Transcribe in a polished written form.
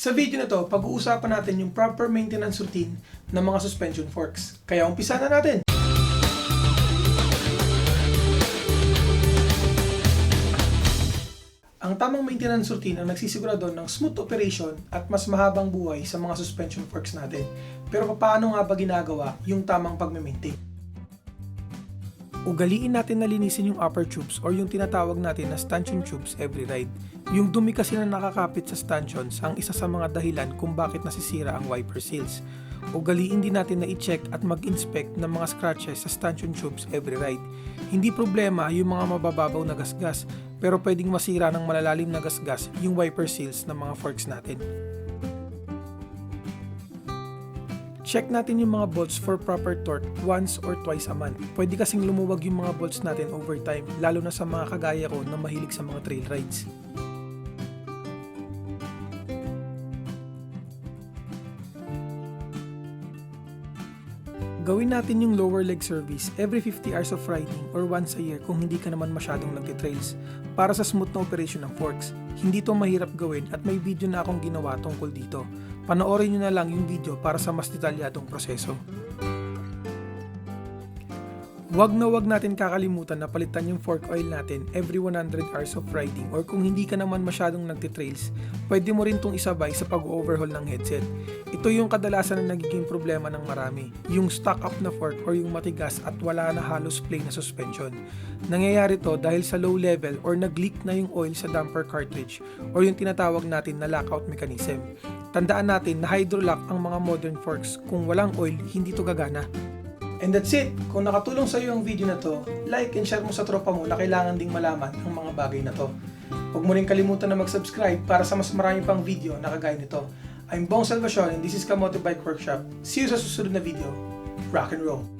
Sa video na to, pag-uusapan natin yung proper maintenance routine ng mga suspension forks. Kaya umpisa na natin! Ang tamang maintenance routine ang nagsisigurado ng smooth operation at mas mahabang buhay sa mga suspension forks natin. Pero paano nga ba ginagawa yung tamang pagme-maintain? Ugaliin natin na linisin yung upper tubes or yung tinatawag natin na stanchion tubes every ride. Yung dumi kasi na nakakapit sa stanchions ang isa sa mga dahilan kung bakit nasisira ang wiper seals. Ugaliin din natin na i-check at mag-inspect ng mga scratches sa stanchion tubes every ride. Hindi problema yung mga mabababaw na gasgas, pero pwedeng masira ng malalalim na gasgas yung wiper seals ng mga forks natin. Check natin yung mga bolts for proper torque once or twice a month. Pwede kasing lumuwag yung mga bolts natin over time, lalo na sa mga kagaya ko na mahilig sa mga trail rides. Gawin natin yung lower leg service every 50 hours of riding or once a year kung hindi ka naman masyadong nagtitrails para sa smooth na operation ng forks. Hindi to mahirap gawin at may video na akong ginawa tungkol dito. Panoorin nyo na lang yung video para sa mas detalyadong proseso. Wag natin kakalimutan na palitan yung fork oil natin every 100 hours of riding or kung hindi ka naman masyadong nagtitrails, pwede mo rin itong isabay sa pag-overhaul ng headset. Ito yung kadalasan na nagiging problema ng marami, yung stock up na fork or yung matigas at wala na halos plain na suspension. Nangyayari to dahil sa low level or nag-leak na yung oil sa damper cartridge or yung tinatawag natin na lockout mechanism. Tandaan natin na hydrolock ang mga modern forks, kung walang oil, hindi to gagana. And that's it! Kung nakatulong sa iyo ang video na to, like and share mo sa tropa mo na kailangan ding malaman ang mga bagay na to. Huwag mo rin kalimutan na mag-subscribe para sa mas marami pang video na kagaya nito. I'm Bong Salvacion and this is Kamote Bike Workshop. See you sa susunod na video. Rock and roll!